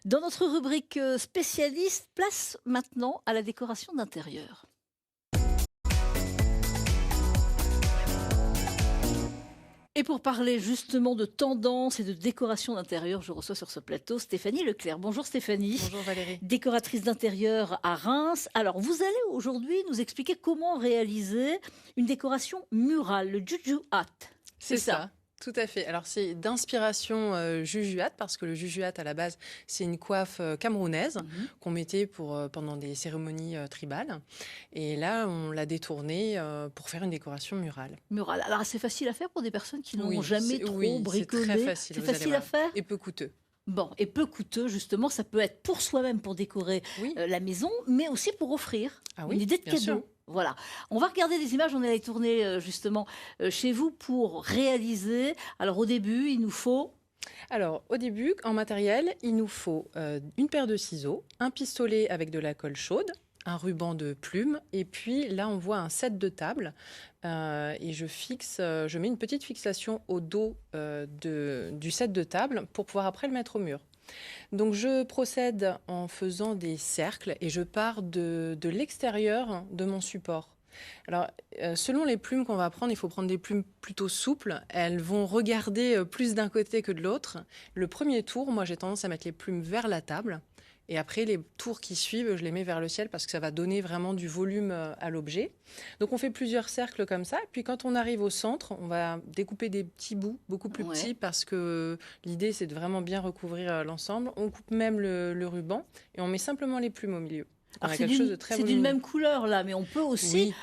Dans notre rubrique spécialiste, place maintenant à la décoration d'intérieur. Et pour parler justement de tendance et de décoration d'intérieur, je reçois sur ce plateau Stéphanie Leclerc. Bonjour Stéphanie, Bonjour Valérie. décoratrice d'intérieur à Reims. Alors vous allez aujourd'hui nous expliquer comment réaliser une décoration murale, le Juju Hat. C'est ça. Tout à fait. Alors c'est d'inspiration Jujuat parce que le Jujuat à la base c'est une coiffe camerounaise qu'on mettait pendant des cérémonies tribales et là on l'a détournée pour faire une décoration murale. Murale. Alors c'est facile à faire pour des personnes qui n'ont Oui, jamais trop c'est bricolé. très facile. C'est vous allez facile à voir. faire Et peu coûteux. Bon, et peu coûteux, justement, ça peut être pour soi-même, pour décorer Oui. la maison, mais aussi pour offrir Ah oui, une idée de bien cadeau. sûr. Voilà. On va regarder des images, on est allé tourner justement chez vous pour réaliser. Alors au début, il nous faut... Alors, au début, en matériel, il nous faut une paire de ciseaux, un pistolet avec de la colle chaude, un ruban de plumes, et puis là, on voit un set de table. Et je mets une petite fixation au dos du set de table pour pouvoir après le mettre au mur. Donc, je procède en faisant des cercles et je pars de l'extérieur de mon support. Alors, selon les plumes qu'on va prendre, il faut prendre des plumes plutôt souples. Elles vont regarder plus d'un côté que de l'autre. Le premier tour, moi, j'ai tendance à mettre les plumes vers la table. Et après, les tours qui suivent, je les mets vers le ciel parce que ça va donner vraiment du volume à l'objet. Donc, on fait plusieurs cercles comme ça. Et puis, quand on arrive au centre, on va découper des petits bouts, beaucoup plus petits, parce que l'idée, c'est de vraiment bien recouvrir l'ensemble. On coupe même le ruban et on met simplement les plumes au milieu. On a quelque chose de très C'est d'une volumineux. même couleur là, mais on peut aussi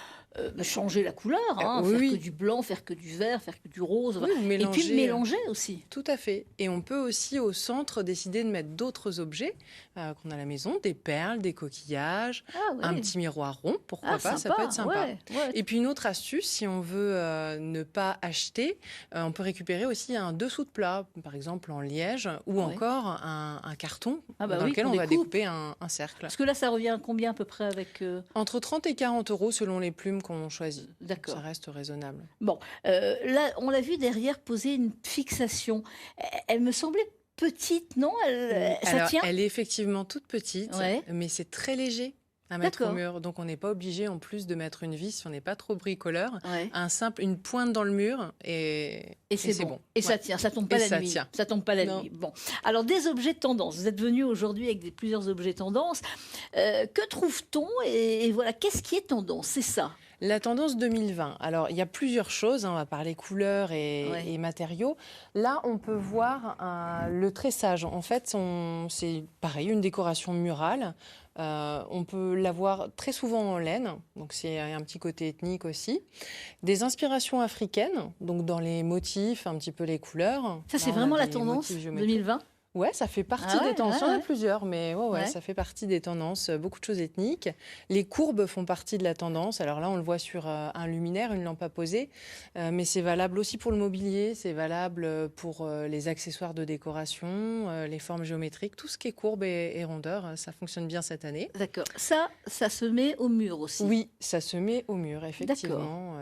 changer la couleur, hein, faire que du blanc, faire que du vert, faire que du rose, Oui, ou et puis mélanger. mélanger aussi. Tout à fait. Et on peut aussi au centre décider de mettre d'autres objets qu'on a à la maison, des perles, des coquillages, Ah un oui. petit miroir rond, pourquoi pas, ça Sympa, peut être sympa. ouais, ouais. Et puis une autre astuce, si on veut ne pas acheter, on peut récupérer aussi un dessous de plat, par exemple en liège, ou encore un carton Ah bah dans oui, lequel qu'on on va découpe. découper un cercle. Parce que là, ça revient à combien à peu près avec... Entre 30 et 40 euros selon les plumes qu'on choisit. D'accord. Ça reste raisonnable. Bon, là, on l'a vu derrière poser une fixation. Elle me semblait petite, non? Ça Alors, tient? elle est effectivement toute petite, Ouais. mais c'est très léger à mettre au D'accord. mur. Donc, on n'est pas obligé en plus de mettre une vis si on n'est pas trop bricoleur. Ouais. Une pointe dans le mur et c'est bon. Et Ouais. ça tient, ça tombe pas Et la ça nuit. tient. Ça tombe pas la Non. nuit. Bon. Alors, des objets tendance. Vous êtes venu aujourd'hui avec plusieurs objets tendance. Que trouve-t-on et voilà, qu'est-ce qui est tendance? C'est ça. La tendance 2020. Alors, il y a plusieurs choses. On va parler couleurs et matériaux. Là, on peut voir le tressage. En fait, c'est pareil, une décoration murale. On peut l'avoir très souvent en laine, donc c'est un petit côté ethnique aussi. Des inspirations africaines, donc dans les motifs, un petit peu les couleurs. Ça, c'est Là, on a vraiment la des tendance motifs géométriques. 2020? Ouais, ça fait partie Ah ouais, des tendances. ouais, Il y en a ouais. plusieurs, mais Ouais. ça fait partie des tendances. Beaucoup de choses ethniques. Les courbes font partie de la tendance. Alors là, on le voit sur un luminaire, une lampe à poser, mais c'est valable aussi pour le mobilier, c'est valable pour les accessoires de décoration, les formes géométriques, tout ce qui est courbe et rondeur, ça fonctionne bien cette année. D'accord. Ça se met au mur aussi. Oui, ça se met au mur, effectivement.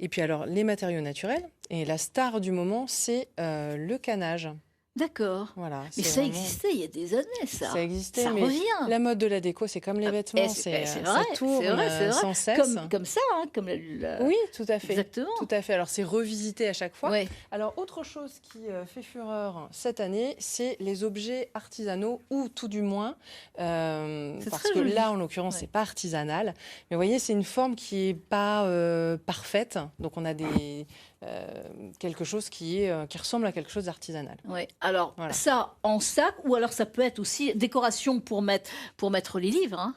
Et puis alors, les matériaux naturels. Et la star du moment, c'est le canage. D'accord. Voilà, Mais ça existait il y a des années, ça. Ça existait, Ça mais revient. la mode de la déco, c'est comme les vêtements, c'est vrai, ça tourne c'est vrai. sans cesse. Comme ça, hein, comme Oui, tout à fait. Exactement. Tout à fait. Alors, c'est revisité à chaque fois. Ouais. Alors, autre chose qui fait fureur cette année, c'est les objets artisanaux, ou tout du moins, parce que joli. là, en l'occurrence, c'est pas artisanal. Mais vous voyez, c'est une forme qui est pas parfaite. Donc, on a quelque chose qui ressemble à quelque chose d'artisanal. Ouais. Alors, Voilà. ça en sac, ou alors ça peut être aussi décoration pour mettre les livres. Hein.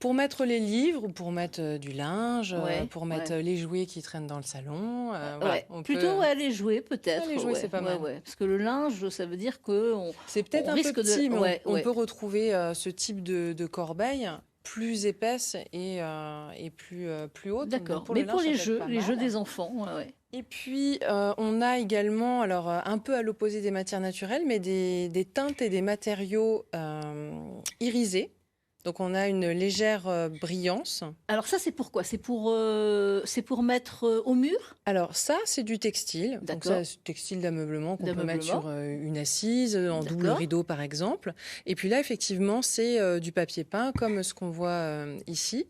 Pour mettre les livres, ou pour mettre du linge, pour mettre ouais. les jouets qui traînent dans le salon. Voilà, Ouais. on Plutôt peut... les jouets, peut-être. les jouets, c'est pas mal. Ouais. Parce que le linge, ça veut dire que C'est peut-être on un peu risque petit, de... mais on peut retrouver ce type de corbeille plus épaisse et plus haute. D'accord. Donc, Mais le pour linge, les ça peut être jeux, pas les jeux mal. des enfants. Ouais. Et puis, on a également, alors un peu à l'opposé des matières naturelles, mais des teintes et des matériaux irisés. Donc on a une légère brillance. Alors ça, c'est pourquoi? C'est pour mettre au mur? Alors ça, c'est du textile. Donc ça, D'accord. c'est du textile d'ameublement qu'on peut mettre D'ameublement. sur une assise, en double D'accord. rideau par exemple. Et puis là, effectivement, c'est du papier peint comme ce qu'on voit ici.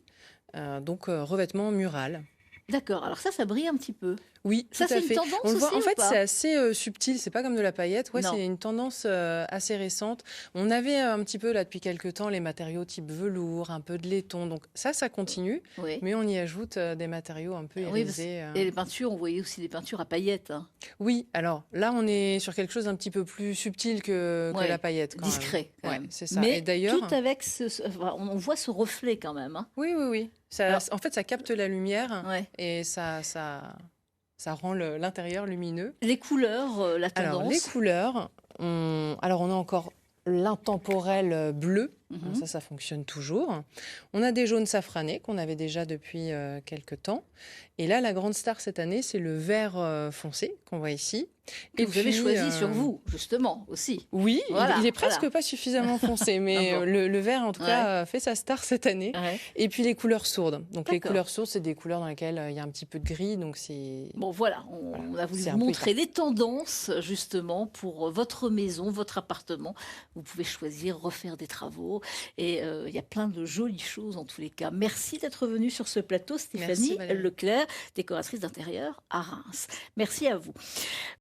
Donc revêtement mural. D'accord. Alors ça brille un petit peu. Oui, tout Ça, c'est à une fait. tendance On le voit, aussi en ou fait, pas? c'est assez subtil, c'est pas comme de la paillette. Ouais, Non. c'est une tendance assez récente. On avait un petit peu, là, depuis quelques temps, les matériaux type velours, un peu de laiton. Donc ça continue, Oui. mais on y ajoute des matériaux un peu Oui, parce- irisés. et les peintures, on voyait aussi des peintures à paillettes, hein. Oui, alors là, on est sur quelque chose d'un petit peu plus subtil que Ouais, la paillette, quand même. discret quand Ouais, même. c'est ça. Mais Et d'ailleurs, tout avec enfin, on voit ce reflet quand même, hein. oui, oui, oui. Alors, En fait, ça capte la lumière ouais. et ça rend l'intérieur lumineux. Les couleurs, la Alors, les tendance. couleurs, alors on a encore l'intemporel bleu, donc Mhm. ça fonctionne toujours. On a des jaunes safranés qu'on avait déjà depuis quelques temps. Et là, la grande star cette année, c'est le vert foncé qu'on voit ici. Que vous avez choisi euh, sur vous, justement, aussi. Oui, Voilà, il est presque voilà. pas suffisamment foncé, mais Ah bon. Le vert, en tout Ouais. cas, fait sa star cette année. Ouais. Et puis les couleurs sourdes. Donc les D'accord. couleurs sourdes, c'est des couleurs dans lesquelles il y a un petit peu de gris, donc c'est... Bon, voilà, Voilà, on a voulu c'est vous un peu montrer les tendances, justement, pour votre maison, votre appartement. Vous pouvez choisir, refaire des travaux. Et il y a plein de jolies choses, en tous les cas. Merci d'être venue sur ce plateau, Merci, Stéphanie Valérie. Leclerc, décoratrice d'intérieur à Reims. Merci à vous.